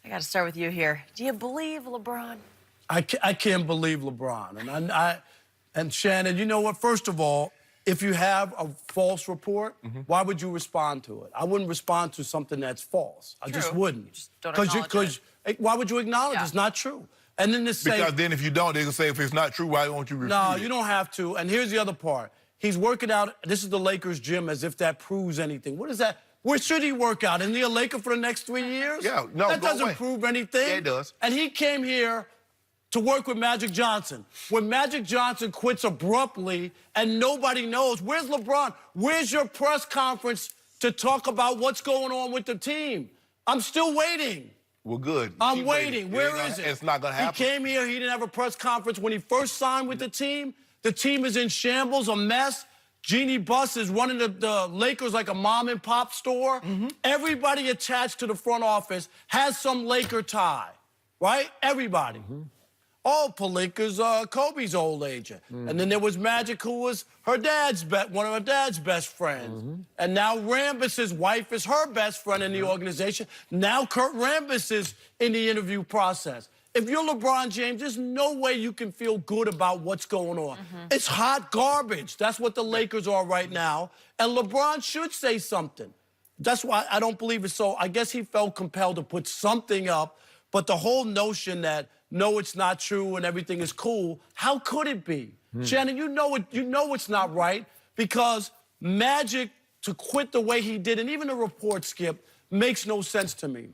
I got to start with you here. Do you believe LeBron? I can't believe LeBron. And Shannon, you know what? First of all, if you have a false report, why would you respond to it? I wouldn't respond to something that's false. I just wouldn't. You just don't acknowledge it. Why would you acknowledge Yeah. it's not true? And then to say... Because then if you don't, they're going to say, if it's not true, why won't you refute No, it? you don't have to. And here's the other part. He's working out... This is the Lakers gym, as if that proves anything. What is that? Where should he work out? Isn't he a Laker for the next 3 years? Yeah, no, that go doesn't away. prove anything. Yeah, it does. And he came here to work with Magic Johnson. When Magic Johnson quits abruptly and nobody knows, where's LeBron? Where's your press conference to talk about what's going on with the team? I'm still waiting. Well, good. I'm Keep waiting. Where is it? It's not going to happen. He came here. He didn't have a press conference when he first signed with the team. The team is in shambles, a mess. Jeannie Buss is running the Lakers like a mom-and-pop store. Everybody attached to the front office has some Laker tie, right? Everybody. Oh, Pelinka's Kobe's old agent. And then there was Magic, who was one of her dad's best friends. And now Rambis's wife is her best friend in the organization. Now Kurt Rambis is in the interview process. If you're LeBron James, there's no way you can feel good about what's going on. It's hot garbage. That's what the Lakers are right now. And LeBron should say something. That's why I don't believe it. So I guess he felt compelled to put something up. But the whole notion that, no, it's not true and everything is cool, how could it be? Shannon, you know it's not right, because Magic, to quit the way he did, and even the report, Skip, makes no sense to me.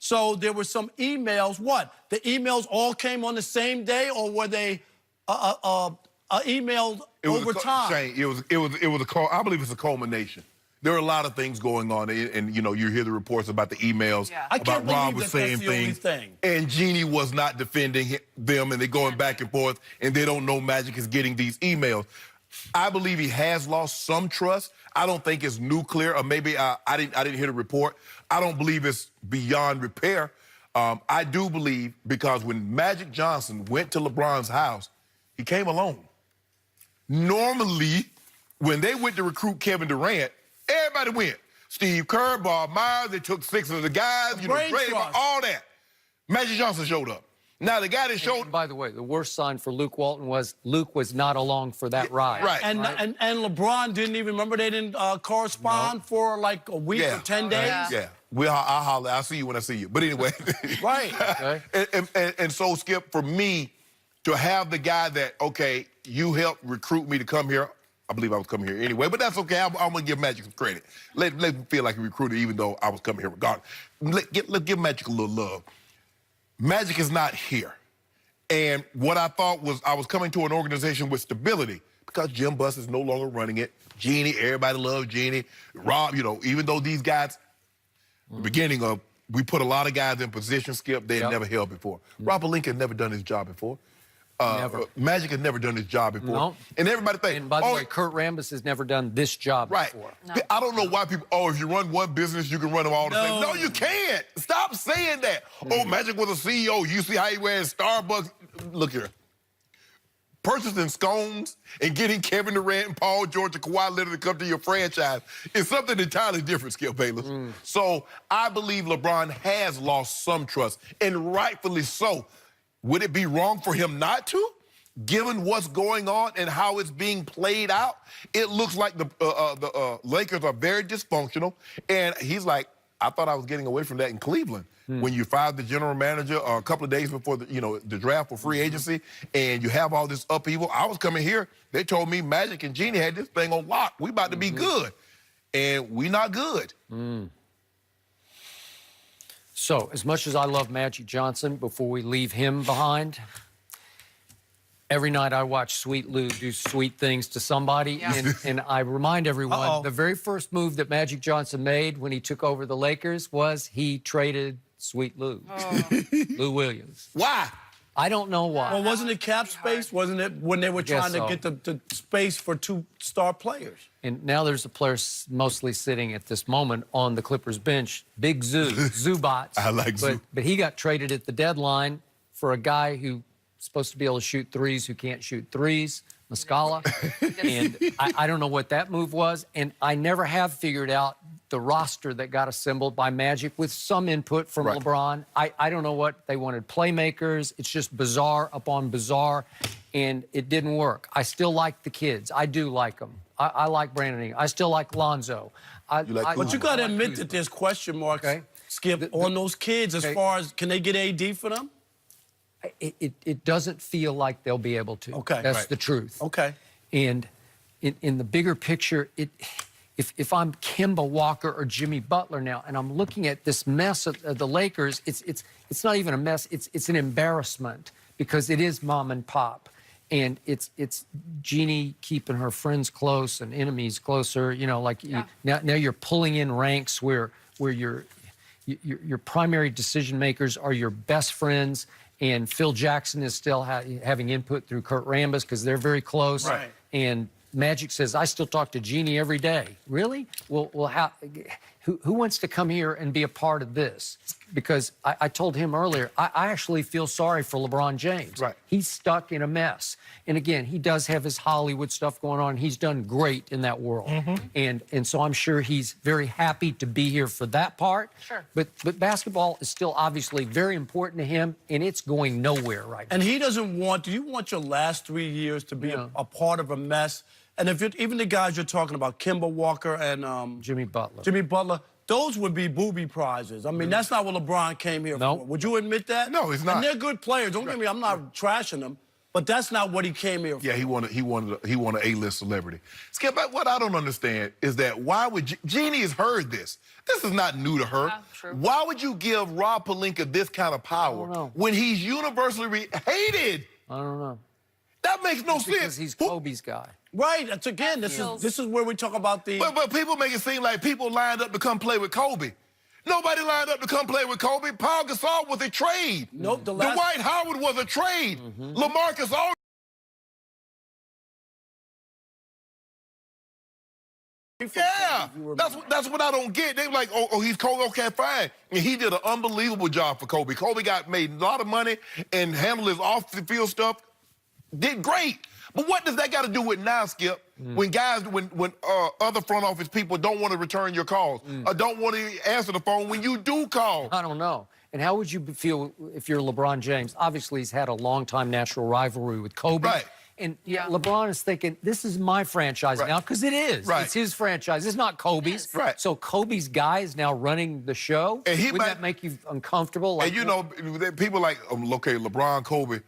So there were some emails. What? The emails all came on the same day, or were they emailed over time? Shane, it was a call. I believe it's a culmination. There are a lot of things going on, and you know, you hear the reports about the emails about Rob was saying things, and Jeannie was not defending them, and they're going back and forth, and they don't know Magic is getting these emails. I believe he has lost some trust. I don't think it's nuclear, or maybe I didn't hear the report. I don't believe it's beyond repair. I do believe, because when Magic Johnson went to LeBron's house, he came alone. Normally, when they went to recruit Kevin Durant, everybody went. Steve Kerr, Bob Myers, they took 6 of the guys, Draymond, all that. Magic Johnson showed up. Now, the guy that showed... And by the way, the worst sign for Luke Walton was Luke was not along for that ride. Right. And LeBron didn't even... Remember, they didn't correspond for like a week or 10 days? Yeah. I'll holler. I'll see you when I see you. But anyway. Right. Okay. And so, Skip, for me, to have the guy that, okay, you helped recruit me to come here. I believe I was coming here anyway, but that's okay. I'm going to give Magic some credit. Let him feel like he recruited, even though I was coming here regardless. Let's give Magic a little love. Magic is not here. And what I thought was I was coming to an organization with stability, because Jim Buss is no longer running it. Jeannie, everybody loves Jeannie. Rob, you know, even though these guys, the beginning of, we put a lot of guys in position, Skip, they had never held before. Rob Pelinka had never done his job before. Never. Magic had never done his job before. No. And everybody thinks... And by the way, Kurt Rambis has never done this job before. No. I don't know why people, if you run one business, you can run them all the same. No, you can't. Stop saying that. Oh, Magic was a CEO. You see how he wears Starbucks. Look here. Purchasing scones and getting Kevin Durant and Paul George and Kawhi Leonard to come to your franchise is something entirely different, Skip Bayless. So I believe LeBron has lost some trust, and rightfully so. Would it be wrong for him not to? Given what's going on and how it's being played out, it looks like the Lakers are very dysfunctional. And he's like, I thought I was getting away from that in Cleveland. When you fired the general manager a couple of days before the draft for free agency, and you have all this upheaval. I was coming here, they told me Magic and Jeannie had this thing on lock. We about to be good. And we not good. So, as much as I love Magic Johnson, before we leave him behind, every night I watch Sweet Lou do sweet things to somebody, and I remind everyone, the very first move that Magic Johnson made when he took over the Lakers was he traded Sweet Lou, Lou Williams. Why? I don't know why. Well, wasn't it cap space? Wasn't it when they were trying to get the space for 2 star players? And now there's a player mostly sitting at this moment on the Clippers bench, Big Zoo, Zubats. I like Zoo. But he got traded at the deadline for a guy who's supposed to be able to shoot threes who can't shoot threes. Muscala. And I don't know what that move was. And I never have figured out the roster that got assembled by Magic with some input from LeBron. I don't know what they wanted. Playmakers. It's just bizarre upon bizarre. And it didn't work. I still like the kids. I do like them. I like Brandon Ingram. I still like Lonzo. But you got to admit that there's question marks, Skip, on those kids as far as can they get AD for them? It doesn't feel like they'll be able to. Okay. That's the truth. Okay. And in the bigger picture, if I'm Kemba Walker or Jimmy Butler now, and I'm looking at this mess of the Lakers, it's not even a mess. It's an embarrassment because it is mom and pop. And it's Jeannie keeping her friends close and enemies closer. You know, like now you're pulling in ranks where your primary decision makers are your best friends, and Phil Jackson is still having input through Kurt Rambis because they're very close. Right. And Magic says, I still talk to Jeannie every day. Really? Well, who wants to come here and be a part of this? Because I told him earlier, I actually feel sorry for LeBron James. Right. He's stuck in a mess. And again, he does have his Hollywood stuff going on. He's done great in that world. And so I'm sure he's very happy to be here for that part. Sure. But basketball is still obviously very important to him, and it's going nowhere right now. And he doesn't want, do you want your last 3 years to be a part of a mess? And if even the guys you're talking about, Kemba Walker and Jimmy Butler. Jimmy Butler, those would be booby prizes. I mean, that's not what LeBron came here for. Would you admit that? No, he's not. And they're good players. Don't get me, I'm not trashing them, but that's not what he came here for. Yeah, he wanted an A-list celebrity. Skip, what I don't understand is that why would Jeannie has heard this. This is not new to her. Yeah, true. Why would you give Rob Pelinka this kind of power when he's universally hated? I don't know. That makes no sense. Because he's Kobe's guy. Right. That's again. This is where we talk about the. But people make it seem like people lined up to come play with Kobe. Nobody lined up to come play with Kobe. Paul Gasol was a trade. Nope. Dwight Howard was a trade. LaMarcus Aldridge. Yeah, that's what I don't get. They were like, oh, he's Kobe, okay, fine. And he did an unbelievable job for Kobe. Kobe made a lot of money and handled his off-the-field stuff. Did great. But what does that got to do with now, Skip? When other front office people don't want to return your calls or don't want to answer the phone when you do call? I don't know. And how would you feel if you're LeBron James? Obviously, he's had a long-time natural rivalry with Kobe. Right. And LeBron is thinking, this is my franchise now, because it is. Right. It's his franchise. It's not Kobe's. Right. So Kobe's guy is now running the show. And Wouldn't that make you uncomfortable? Like, And you know, people like, okay, LeBron, Kobe,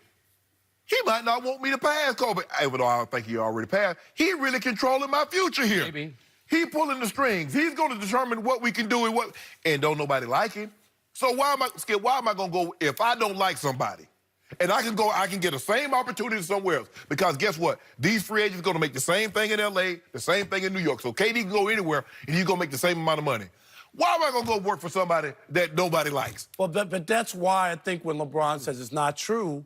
he might not want me to pass Kobe, even though I don't think he already passed. He really controlling my future here. Maybe. He pulling the strings. He's going to determine what we can do and don't nobody like him. So why am I going to go if I don't like somebody? And I can get the same opportunity somewhere else. Because guess what? These free agents are going to make the same thing in L.A., the same thing in New York. So KD can go anywhere, and he's going to make the same amount of money. Why am I going to go work for somebody that nobody likes? Well, but that's why I think when LeBron says it's not true,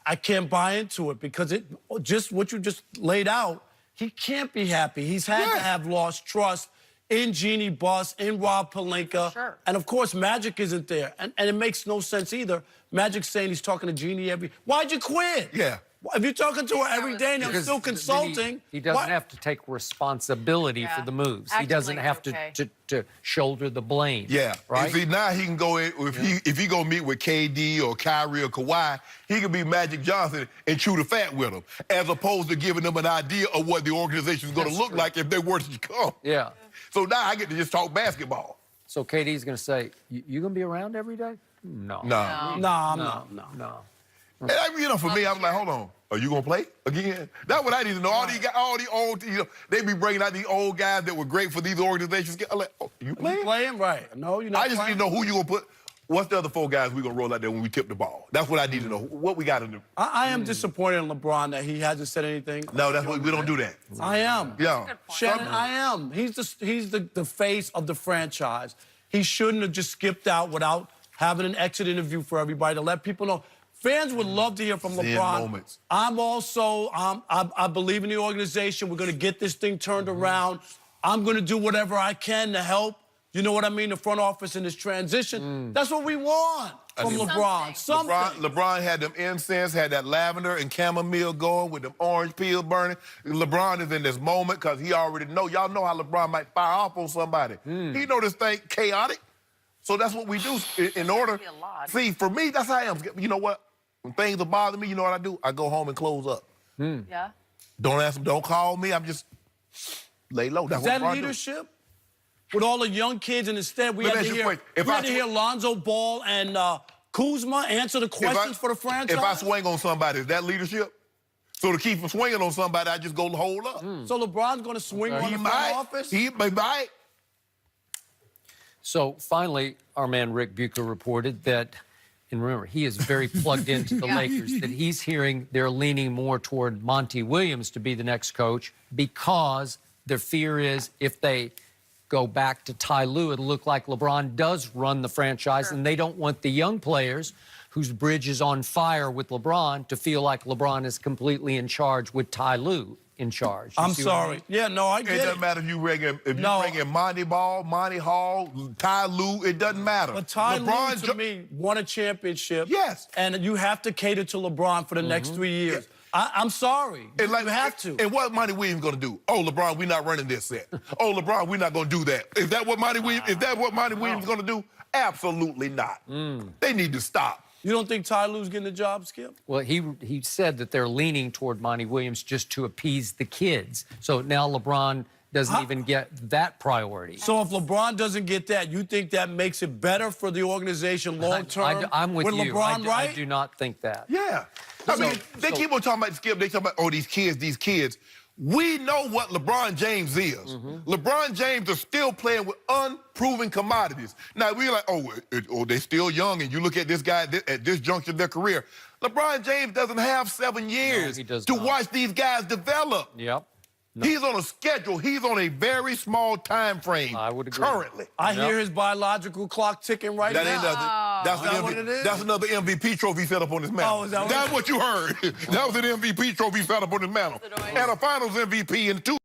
I can't buy into it because just what you just laid out, he can't be happy. He's had to have lost trust in Jeannie Buss, in Rob Pelinka. Sure. And, of course, Magic isn't there. And it makes no sense either. Magic's saying he's talking to Jeannie Why'd you quit? Yeah. If you're talking to her every day and I'm still consulting. He doesn't have to take responsibility for the moves. He doesn't have to shoulder the blame. Yeah. Right? See, now he can go in, if he go meet with KD or Kyrie or Kawhi, he can be Magic Johnson and chew the fat with them, as opposed to giving them an idea of what the organization is going to look like if they were to come. Yeah. So now I get to just talk basketball. So KD's going to say, you going to be around every day? No. No, I'm not. No. And you know, for me, I was like, hold on. Are you going to play again? That's what I need to know. All the old, they be bringing out these old guys that were great for these organizations. I'm like, oh, you playing? You playing? Right. No, you're not I just need to know who you going to put. What's the other 4 guys we going to roll out there when we tip the ball? That's what I need to know. What we got to do. I am disappointed in LeBron that he hasn't said anything. No, that's what we don't do that. I am. Yeah. Shannon, I am. He's the face of the franchise. He shouldn't have just skipped out without having an exit interview for everybody to let people know. Fans would love to hear from LeBron. Moments. I'm also, I believe in the organization. We're going to get this thing turned around. I'm going to do whatever I can to help. You know what I mean? The front office in this transition. That's what we want from LeBron. Something. LeBron had them incense, had that lavender and chamomile going with them orange peels burning. LeBron is in this moment because he already know. Y'all know how LeBron might fire off on somebody. He know this thing chaotic. So that's what we do in order. See, for me, that's how I am. You know what? When things are bothering me, you know what I do? I go home and close up. Yeah. Don't ask them, don't call me. I'm just lay low. That's Is what that LeBron leadership? do. With all the young kids, and instead we Let had me to ask you a hear, question. Lonzo Ball and Kuzma answer the questions for the franchise. If I swing on somebody, is that leadership? So to keep from swinging on somebody, I just go hold up. So LeBron's going to swing on the front office? He might. So finally, our man Rick Bucher reported that, and remember, he is very plugged into the Lakers, that he's hearing they're leaning more toward Monty Williams to be the next coach because their fear is if they go back to Ty Lue, it'll look like LeBron does run the franchise, and they don't want the young players whose bridge is on fire with LeBron to feel like LeBron is completely in charge with Ty Lue in charge. I'm sorry. Yeah, no, I get It doesn't matter if you bring in Monty Ball, Monty Hall, Ty Lue, it doesn't matter. But Ty Lue, to me, won a championship. Yes. And you have to cater to LeBron for the next 3 years. I'm sorry. You have to. And what Monty Williams going to do? Oh, LeBron, we're not running this set. Oh, LeBron, we're not going to do that. Is that what Monty Williams going to do? Absolutely not. They need to stop. You don't think Ty Lue's getting the job, Skip? Well, he said that they're leaning toward Monty Williams just to appease the kids. So now LeBron doesn't even get that priority. So if LeBron doesn't get that, you think that makes it better for the organization long term? I'm with you. LeBron, right? I do not think that. Yeah. I mean, they keep on talking about Skip. They talking about, oh, these kids. We know what LeBron James is. LeBron James is still playing with unproven commodities. Now, we're like, oh, they're still young, and you look at this guy at this juncture of their career. LeBron James doesn't have 7 years to watch these guys develop. Yep. No. He's on a schedule. He's on a very small time frame. I would agree. Currently. I hear his biological clock ticking right now. That ain't nothing. what it is? That's another MVP trophy set up on his mantle. Oh, is that That's what you heard. That was an MVP trophy set up on his mantle. And a Finals MVP in 2.